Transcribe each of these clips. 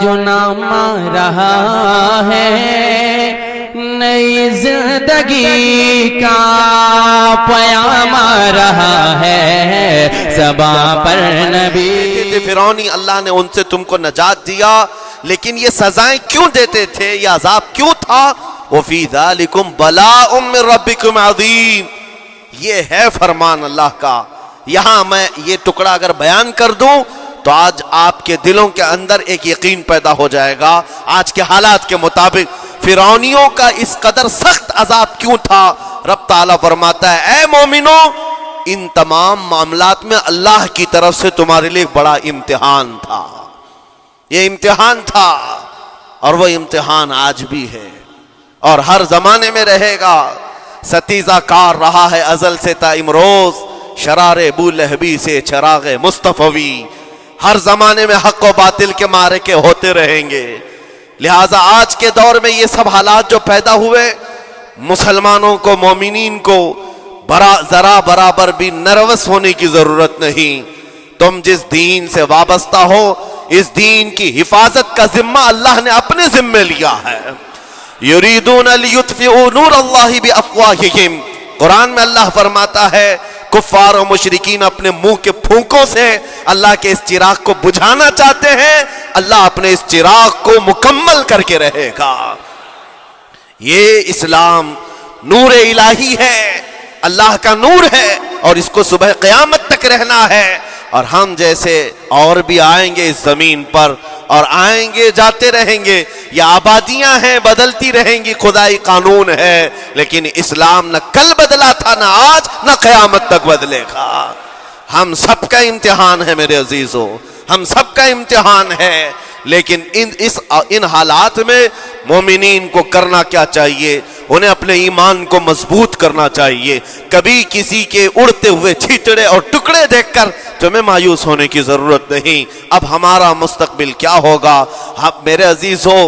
جو نام رہا ہے نئی زندگی کا پیام رہا ہے زباں پر نبی. فرعونی اللہ نے ان سے تم کو نجات دیا، لیکن یہ سزائیں کیوں دیتے تھے، یہ عذاب کیوں تھا؟ وَفِي ذَلِكُمْ بَلَاءٌ مِّن رَبِّكُمْ عَظِيمٌ. یہ ہے فرمان اللہ کا. یہاں میں یہ ٹکڑا اگر بیان کر دوں تو آج آپ کے دلوں کے اندر ایک یقین پیدا ہو جائے گا. آج کے حالات کے مطابق فرعونیوں کا اس قدر سخت عذاب کیوں تھا؟ رب تعالیٰ فرماتا ہے اے مومنو، ان تمام معاملات میں اللہ کی طرف سے تمہارے لیے ایک بڑا امتحان تھا. یہ امتحان تھا اور وہ امتحان آج بھی ہے اور ہر زمانے میں رہے گا. ستیزہ کار رہا ہے ازل سے تا امروز، شرار ابو لہبی سے چراغ مصطفی. ہر زمانے میں حق و باطل کے معرکے ہوتے رہیں گے. لہٰذا آج کے دور میں یہ سب حالات جو پیدا ہوئے، مسلمانوں کو، مومنین کو ذرا برابر بھی نروس ہونے کی ضرورت نہیں. تم جس دین سے وابستہ ہو، اس دین کی حفاظت کا ذمہ اللہ نے اپنے ذمہ لیا ہے. یریدون لیطفئوا نور اللہ بافواہہم. قرآن میں اللہ فرماتا ہے کفار و مشرکین اپنے منہ کے پھونکوں سے اللہ کے اس چراغ کو بجھانا چاہتے ہیں، اللہ اپنے اس چراغ کو مکمل کر کے رہے گا. یہ اسلام نور الہی ہے، اللہ کا نور ہے اور اس کو صبح قیامت تک رہنا ہے. اور ہم جیسے اور بھی آئیں گے اس زمین پر اور آئیں گے جاتے رہیں گے. یہ آبادیاں ہیں، بدلتی رہیں گی، خدائی قانون ہے، لیکن اسلام نہ کل بدلا تھا، نہ آج، نہ قیامت تک بدلے گا. ہم سب کا امتحان ہے میرے عزیزو، ہم سب کا امتحان ہے. لیکن ان حالات میں مومنین کو کرنا کیا چاہیے؟ انہیں اپنے ایمان کو مضبوط کرنا چاہیے. کبھی کسی کے اڑتے ہوئے چھیٹڑے اور ٹکڑے دیکھ کر تمہیں مایوس ہونے کی ضرورت نہیں. اب ہمارا مستقبل کیا ہوگا؟ میرے عزیزو،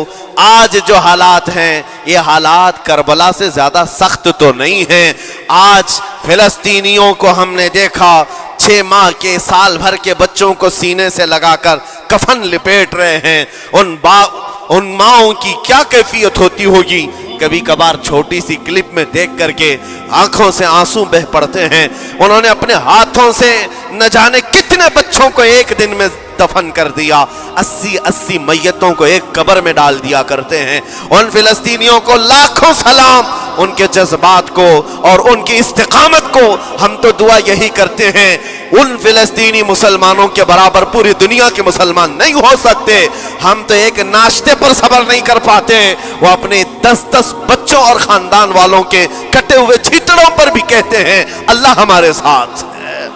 آج جو حالات ہیں یہ حالات کربلا سے زیادہ سخت تو نہیں ہیں. آج فلسطینیوں کو ہم نے دیکھا 6 ماہ کے، سال بھر کے بچوں کو سینے سے لگا کر کفن لپیٹ رہے ہیں. ان ماؤں کی کیا کیفیت ہوتی ہوگی؟ کبھی کبھار چھوٹی سی کلپ میں دیکھ کر کے آنکھوں سے آنسو بہ پڑتے ہیں. انہوں نے اپنے ہاتھوں سے نہ جانے کتنے بچوں کو ایک دن میں دفن کر دیا. 80 میتوں کو ایک قبر میں ڈال دیا کرتے ہیں. ان فلسطینیوں کو لاکھوں سلام، ان کے جذبات کو اور ان کی استقامت کو. ہم تو دعا یہی کرتے ہیں ان فلسطینی مسلمانوں کے برابر پوری دنیا کے مسلمان نہیں ہو سکتے. ہم تو ایک ناشتے پر صبر نہیں کر پاتے، وہ اپنے 10 بچوں اور خاندان والوں کے کٹے ہوئے چھیٹڑوں پر بھی کہتے ہیں اللہ ہمارے ساتھ ہے.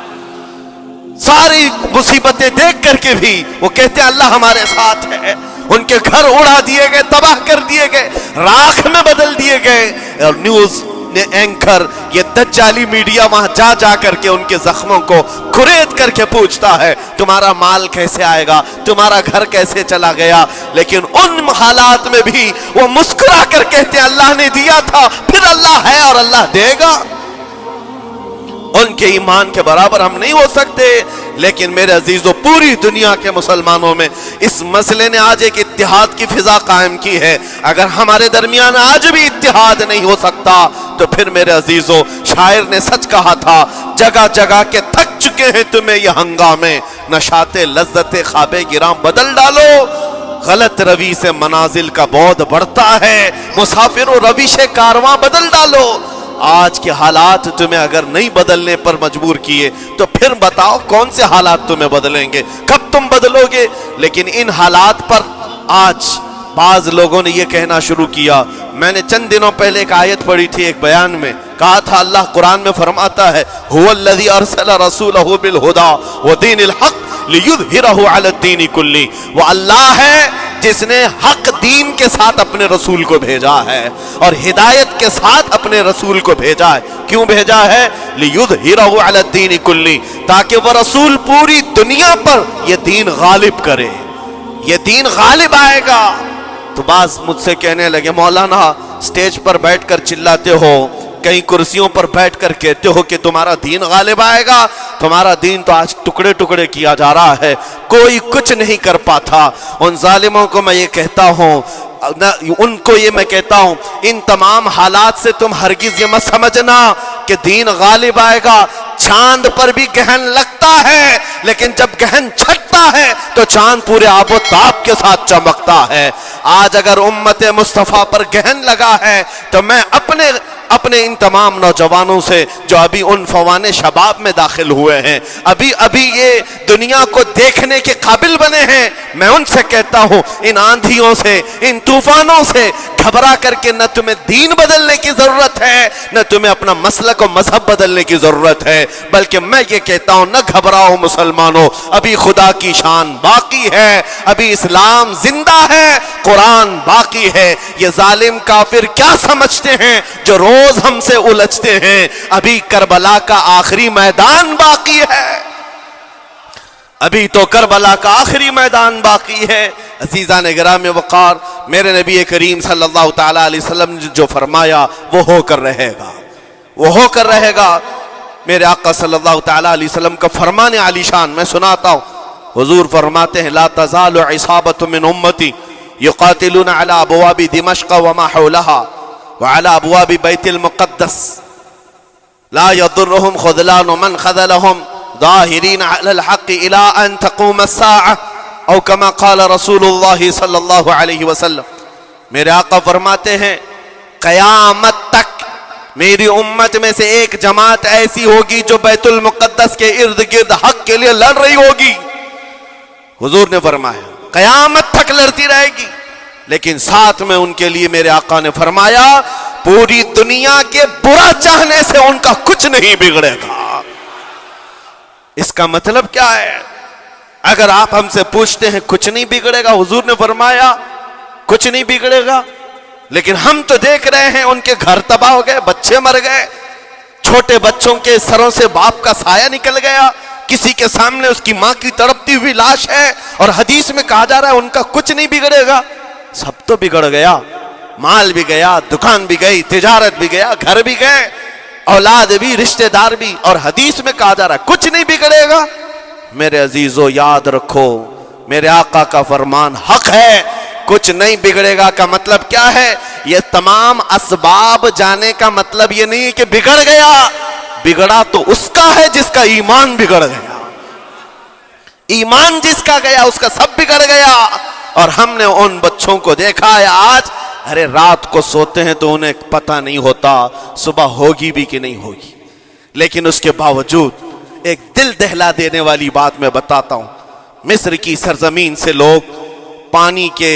ساری مصیبتیں دیکھ کر کے بھی وہ کہتے ہیں اللہ ہمارے ساتھ ہے. ان کے گھر اڑا دیے گئے، تباہ کر دیے گئے، راکھ میں بدل دیے گئے. اور نیوز اینکر یہ دجالی میڈیا وہاں جا کر کے ان کے زخموں کو کھرید کر کے پوچھتا ہے تمہارا مال کیسے آئے گا، تمہارا گھر کیسے چلا گیا. لیکن ان حالات میں بھی وہ مسکرا کر کہتے ہیں اللہ نے دیا تھا، پھر اللہ ہے اور اللہ دے گا. ان کے ایمان کے برابر ہم نہیں ہو سکتے. لیکن میرے عزیزو، پوری دنیا کے مسلمانوں میں اس مسئلے نے آج ایک اتحاد کی فضا قائم کی ہے. اگر ہمارے درمیان آج بھی اتحاد نہیں ہو سکتا تو پھر میرے عزیزو، شاعر نے سچ کہا تھا جگہ جگہ کے تھک چکے ہیں تمہیں یہ ہنگامے، نشاط لذت خواب گراں بدل ڈالو. غلط روی سے منازل کا بعد بڑھتا ہے، مسافر و روش کارواں بدل ڈالو. آج کے حالات تمہیں اگر نہیں بدلنے پر مجبور کیے تو پھر بتاؤ کون سے حالات تمہیں بدلیں گے، کب تم بدلو گے؟ لیکن ان حالات پر آج بعض لوگوں نے یہ کہنا شروع کیا. میں نے چند دنوں پہلے ایک آیت پڑھی تھی، ایک بیان میں کہا تھا اللہ قرآن میں فرماتا ہے هو الذی ارسل رسولہ بالہدی ودین الحق لیظہرہ علی الدین کلہ. وہ اللہ ہے جس نے حق دین کے ساتھ اپنے رسول کو بھیجا ہے اور ہدایت کے ساتھ اپنے رسول کو بھیجا ہے. کیوں بھیجا ہے؟ لیظہرہ علی الدین کلہ، تاکہ وہ رسول پوری دنیا پر یہ دین غالب کرے. یہ دین غالب آئے گا. تو بعض مجھ سے کہنے لگے مولانا سٹیج پر بیٹھ کر چلاتے ہو کہیں کرسیوں پر بیٹھ کر کہتے ہو کہ تمہارا دین غالب آئے گا. تمہارا دین تو آج ٹکڑے ٹکڑے کیا جا رہا ہے, کوئی کچھ نہیں کر پاتا. ان ظالموں کو میں یہ کہتا ہوں, ان کو یہ میں کہتا ہوں, ان تمام حالات سے تم ہرگز یہ مت سمجھنا کہ دین غالب آئے گا. چاند پر بھی گہن لگتا ہے, لیکن جب گہن چھٹتا ہے تو چاند پورے آب و تاب کے ساتھ چمکتا ہے. آج اگر امت مصطفیٰ پر گہن لگا ہے تو میں اپنے ان تمام نوجوانوں سے جو ابھی ان فوان شباب میں داخل ہوئے ہیں, ابھی یہ دنیا کو دیکھنے کے قابل بنے ہیں, میں ان سے کہتا ہوں, ان آندھیوں سے, ان طوفانوں سے گھبرا کر کے نہ تمہیں دین بدلنے کی ضرورت ہے, نہ تمہیں اپنا مسلک و مذہب بدلنے کی ضرورت ہے, بلکہ میں یہ کہتا ہوں, نہ گھبراؤ مسلمانوں, ابھی خدا کی شان باقی ہے, ابھی اسلام زندہ ہے, قرآن باقی ہے. یہ ظالم کافر کیا سمجھتے ہیں جو روز ہم سے الجھتے ہیں؟ ابھی کربلا کا آخری میدان باقی ہے, ابھی تو کربلا کا آخری میدان باقی ہے. عزیزان گرامی وقار, میرے نبی کریم صلی اللہ تعالی علیہ وسلم نے جو فرمایا وہ ہو کر رہے گا, وہ ہو کر رہے گا. میرے آقا صلی اللہ تعالی علیہ وسلم کا فرمان عالی شان میں سناتا ہوں. حضور فرماتے ہیں, لا تزال عصابۃ من امتی یقاتلون علی ابواب دمشق وما حولها وعلى ابواب بیت المقدس لا يضرهم خذلان من خذلهم ظاہرین علی الحق الى ان تقوم الساعة او کما قال رسول اللہ صلی اللہ علیہ وسلم. میرے آقا فرماتے ہیں, قیامت تک میری امت میں سے ایک جماعت ایسی ہوگی جو بیت المقدس کے ارد گرد حق کے لیے لڑ رہی ہوگی. حضور نے فرمایا قیامت تک لڑتی رہے گی, لیکن ساتھ میں ان کے لیے میرے آقا نے فرمایا پوری دنیا کے برا چاہنے سے ان کا کچھ نہیں بگڑے گا. اس کا مطلب کیا ہے؟ اگر آپ ہم سے پوچھتے ہیں کچھ نہیں بگڑے گا, حضور نے فرمایا کچھ نہیں بگڑے گا, لیکن ہم تو دیکھ رہے ہیں ان کے گھر تباہ ہو گئے, بچے مر گئے, چھوٹے بچوں کے سروں سے باپ کا سایہ نکل گیا, کسی کے سامنے اس کی ماں کی تڑپتی ہوئی لاش ہے, اور حدیث میں کہا جا رہا ہے ان کا کچھ نہیں بگڑے گا. سب تو بگڑ گیا, مال بھی گیا, دکان بھی گئی, تجارت بھی گیا, گھر بھی گئے, اولاد بھی, رشتہ دار بھی, اور حدیث میں کہا جا رہا ہے کچھ نہیں بگڑے گا. میرے عزیزو یاد رکھو, میرے آقا کا فرمان حق ہے, کچھ نہیں بگڑے گا کا مطلب کیا ہے؟ یہ تمام اسباب جانے کا مطلب یہ نہیں کہ بگڑ گیا, بگڑا تو اس کا ہے جس کا ایمان بگڑ گیا, ایمان جس کا گیا اس کا سب بگڑ گیا. اور ہم نے ان بچوں کو دیکھا ہے آج, ارے رات کو سوتے ہیں تو انہیں پتہ نہیں ہوتا صبح ہوگی بھی کہ نہیں ہوگی, لیکن اس کے باوجود ایک دل دہلا دینے والی بات میں بتاتا ہوں. مصر کی سرزمین سے لوگ پانی کے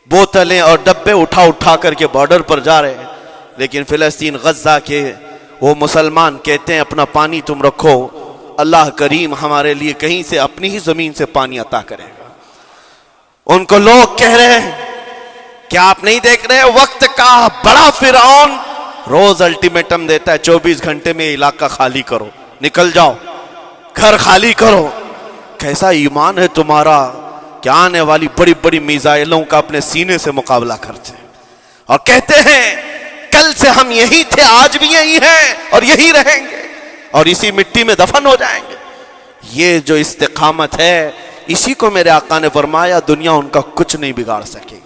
بوتلیں اور ڈبے اٹھا کر کے بارڈر پر جا رہے ہیں, لیکن فلسطین غزہ کے وہ مسلمان کہتے ہیں اپنا پانی تم رکھو, اللہ کریم ہمارے لیے کہیں سے اپنی ہی زمین سے پانی عطا کرے گا. ان کو لوگ کہہ رہے ہیں کیا آپ نہیں دیکھ رہے وقت کا بڑا فرعون روز الٹیمیٹم دیتا ہے 24 گھنٹے میں علاقہ خالی کرو, نکل جاؤ, گھر خالی کرو. کیسا ایمان ہے تمہارا کہ آنے والی بڑی بڑی میزائلوں کا اپنے سینے سے مقابلہ کرتے ہیں اور کہتے ہیں کل سے ہم یہی تھے, آج بھی یہی ہیں اور یہی رہیں گے اور اسی مٹی میں دفن ہو جائیں گے. یہ جو استقامت ہے, اسی کو میرے آقا نے فرمایا دنیا ان کا کچھ نہیں بگاڑ سکے گی.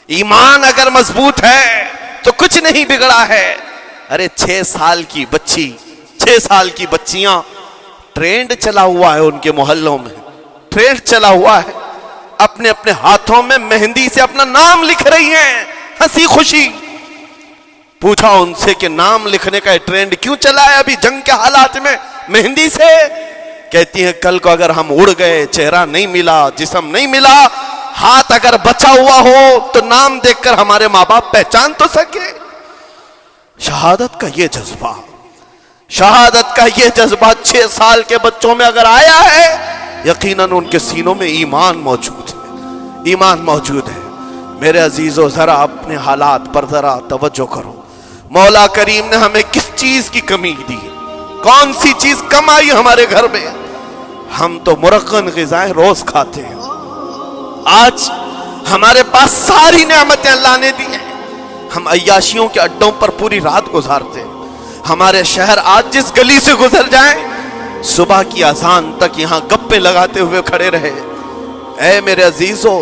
ایمان اگر مضبوط ہے تو کچھ نہیں بگڑا ہے. ارے 6 سال کی بچی, 6 سال کی بچیاں, ٹرینڈ چلا ہوا ہے ان کے محلوں میں, ٹرینڈ چلا ہوا ہے, اپنے اپنے ہاتھوں میں مہندی سے اپنا نام لکھ رہی ہیں ہنسی خوشی. پوچھا ان سے کہ نام لکھنے کا ٹرینڈ کیوں چلا ہے ابھی جنگ کے حالات میں مہندی سے؟ کہتی ہیں کل کو اگر ہم اڑ گئے, چہرہ نہیں ملا, جسم نہیں ملا, ہاتھ اگر بچا ہوا ہو تو نام دیکھ کر ہمارے ماں باپ پہچان تو سکے. شہادت کا یہ جذبہ, شہادت کا یہ جذبہ 6 سال کے بچوں میں اگر آیا ہے, یقیناً ان کے سینوں میں ایمان موجود ہے, ایمان موجود ہے. میرے عزیزو ذرا اپنے حالات پر ذرا توجہ کرو. مولا کریم نے ہمیں کس چیز کی کمی دی, کون سی چیز کم آئی ہمارے گھر میں؟ ہم تو مرغن غذائیں روز کھاتے ہیں. آج ہمارے پاس ساری نعمتیں اللہ نے دی ہیں, ہم عیاشیوں کے اڈوں پر پوری رات گزارتے ہیں. ہمارے شہر آج جس گلی سے گزر جائیں صبح کی اذان تک یہاں گپے لگاتے ہوئے کھڑے رہے. اے میرے عزیزو،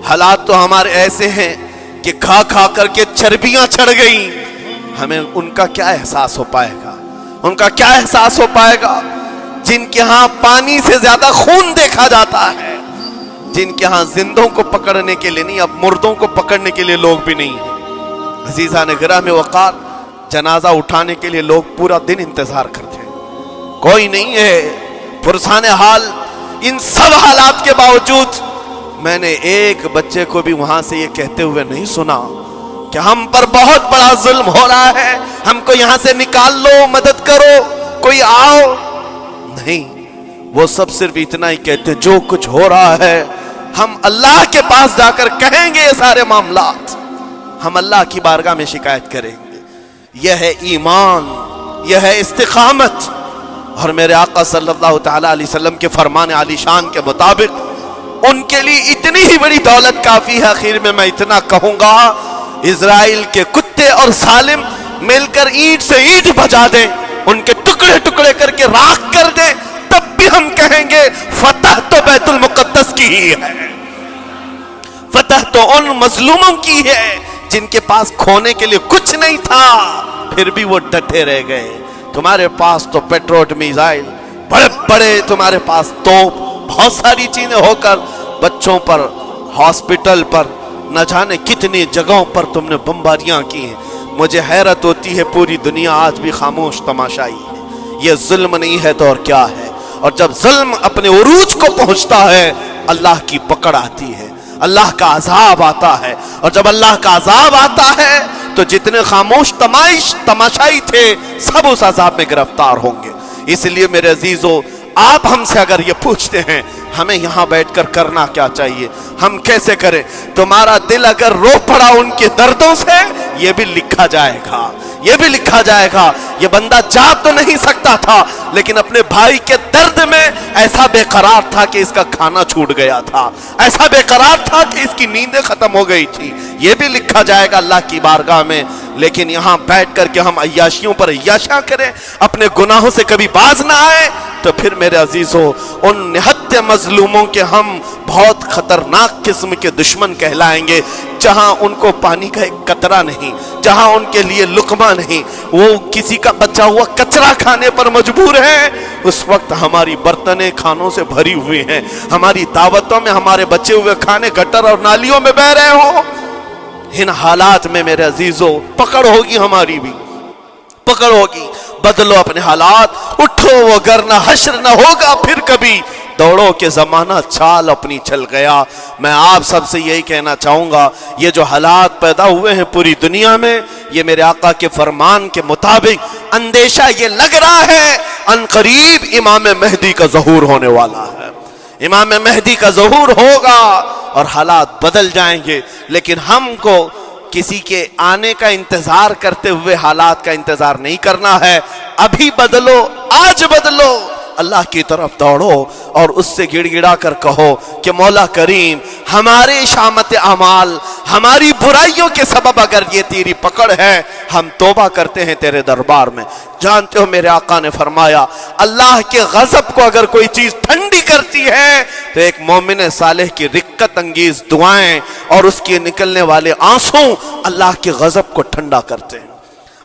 حالات تو ہمارے ایسے ہیں کہ کھا کھا کر کے چربیاں چڑھ گئیں. ہمیں ان کا کیا احساس ہو پائے گا؟ ان کا کیا احساس ہو پائے گا جن کے ہاں پانی سے زیادہ خون دیکھا جاتا ہے، جن کے ہاں زندوں کو پکڑنے کے لیے نہیں، اب مردوں کو پکڑنے کے لیے لوگ بھی نہیں ہیں. عزیزان گرام وقار، جنازہ اٹھانے کے لیے لوگ پورا دن انتظار کرتے ہیں، کوئی نہیں ہے. پرسان حال ان سب حالات کے باوجود میں نے ایک بچے کو بھی وہاں سے یہ کہتے ہوئے نہیں سنا کہ ہم پر بہت بڑا ظلم ہو رہا ہے، ہم کو یہاں سے نکال لو، مدد کرو، کوئی آؤ. نہیں، وہ سب صرف اتنا ہی کہتے جو کچھ ہو رہا ہے ہم اللہ کے پاس جا کر کہیں گے. یہ سارے معاملات ہم اللہ کی بارگاہ میں شکایت کریں گے. یہ ہے ایمان، یہ ہے استقامت. اور میرے آقا صلی اللہ تعالی علیہ وسلم کے فرمان علی شان کے مطابق ان کے لیے اتنی ہی بڑی دولت کافی ہے. آخر میں اتنا کہوں گا، اسرائیل کے کتے اور سالم مل کر اینٹ سے اینٹ بجا دیں، ان کے ٹکڑے ٹکڑے کر کے راکھ کر دیں، تب بھی ہم کہیں گے فتح تو بیت المقدس کی ہی ہے، فتح تو ان مظلوموں کی ہے جن کے پاس کھونے کے لیے کچھ نہیں تھا، پھر بھی وہ ڈٹے رہ گئے. تمہارے پاس تو پیٹروٹ میزائل، بڑے بڑے تمہارے پاس توپ، بہت ساری چیزیں ہو کر بچوں پر، ہاسپٹل پر، نہ جانے کتنی جگہوں پر تم نے بمباریاں کی ہیں. مجھے حیرت ہوتی ہے پوری دنیا آج بھی خاموش تماشائی ہے. یہ ظلم نہیں ہے تو اور کیا ہے؟ اور جب ظلم اپنے عروج کو پہنچتا ہے اللہ کی پکڑ آتی ہے، اللہ کا عذاب آتا ہے. اور جب اللہ کا عذاب آتا ہے تو جتنے خاموش تماشائی تھے سب اس عذاب میں گرفتار ہوں گے. اس لیے میرے عزیزو، آپ ہم سے اگر یہ پوچھتے ہیں ہمیں یہاں بیٹھ کر کرنا کیا چاہیے، ہم کیسے کریں؟ تمہارا دل اگر رو پڑا ان کے دردوں سے، یہ بھی لکھا جائے گا، یہ بھی لکھا جائے گا. یہ بندہ جا تو نہیں سکتا تھا لیکن اپنے بھائی کے درد میں ایسا بے قرار تھا کہ اس کا کھانا چھوٹ گیا تھا، ایسا بے قرار تھا کہ اس کی نیندیں ختم ہو گئی تھی. یہ بھی لکھا جائے گا اللہ کی بارگاہ میں. لیکن یہاں بیٹھ کر کے ہم عیاشیوں پر عیاشیاں کریں، اپنے گناہوں سے کبھی باز نہ آئے، تو پھر میرے عزیزو ان نہتے مظلوموں کے ہم بہت خطرناک قسم کے دشمن کہلائیں گے. جہاں ان کو پانی کا ایک قطرہ نہیں، جہاں ان کے لیے لقمہ نہیں، وہ کسی کا بچا ہوا کچرا کھانے پر مجبور ہیں، اس وقت ہماری برتنیں کھانوں سے بھری ہوئی ہیں، ہماری دعوتوں میں ہمارے بچے ہوئے کھانے گٹر اور نالیوں میں بہ رہے ہوں. ان حالات میں میرے عزیزو پکڑ ہوگی، ہماری بھی پکڑ ہوگی. بدلو اپنے حالات، اٹھو وگرنہ حشر نہ ہوگا پھر کبھی. دوڑو کہ زمانہ چال اپنی چل گیا. میں آپ سب سے یہی کہنا چاہوں گا، یہ جو حالات پیدا ہوئے ہیں پوری دنیا میں، یہ میرے آقا کے فرمان کے مطابق اندیشہ یہ لگ رہا ہے ان قریب امام مہدی کا ظہور ہونے والا ہے. امام مہدی کا ظہور ہوگا اور حالات بدل جائیں گے. لیکن ہم کو کسی کے آنے کا انتظار کرتے ہوئے حالات کا انتظار نہیں کرنا ہے. ابھی بدلو، آج بدلو، اللہ کی طرف دوڑو اور اس سے گڑ گڑا کر کہو کہ مولا کریم، ہمارے شامت اعمال، ہماری برائیوں کے سبب اگر یہ تیری پکڑ ہے، ہم توبہ کرتے ہیں تیرے دربار میں. جانتے ہو میرے آقا نے فرمایا، اللہ کے غضب کو اگر کوئی چیز ٹھنڈی کرتی ہے تو ایک مومن صالح کی رقت انگیز دعائیں اور اس کے نکلنے والے آنسوں اللہ کے غضب کو ٹھنڈا کرتے ہیں،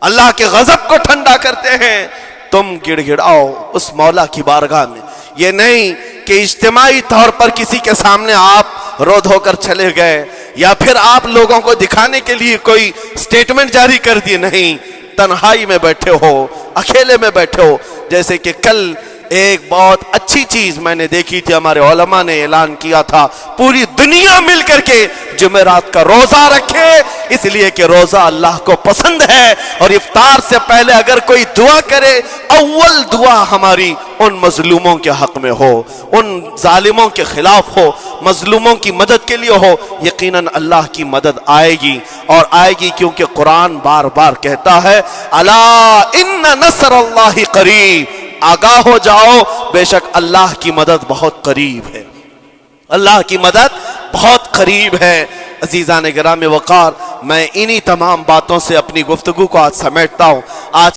اللہ کے غضب کو ٹھنڈا کرتے ہیں. تم گڑ گڑاؤ اس مولا کی بارگاہ میں. یہ نہیں کہ اجتماعی طور پر کسی کے سامنے آپ رو دھو کر چلے گئے یا پھر آپ لوگوں کو دکھانے کے لیے کوئی سٹیٹمنٹ جاری کر دی. نہیں، تنہائی میں بیٹھے ہو، اکیلے میں بیٹھے ہو. جیسے کہ کل ایک بہت اچھی چیز میں نے دیکھی تھی، ہمارے علماء نے اعلان کیا تھا پوری دنیا مل کر کے جمعرات کا روزہ رکھے، اس لیے کہ روزہ اللہ کو پسند ہے. اور افطار سے پہلے اگر کوئی دعا کرے، اول دعا ہماری ان مظلوموں کے حق میں ہو، ان ظالموں کے خلاف ہو، مظلوموں کی مدد کے لیے ہو. یقیناً اللہ کی مدد آئے گی اور آئے گی، کیونکہ قرآن بار بار کہتا ہے الا ان نصر اللہ قریب، آگاہ ہو جاؤ، بے شک اللہ کی مدد بہت قریب ہے، اللہ کی مدد بہت قریب ہے. عزیزان گرامی وقار، میں انہی تمام باتوں سے اپنی گفتگو کو آج سمیٹتا ہوں۔ آج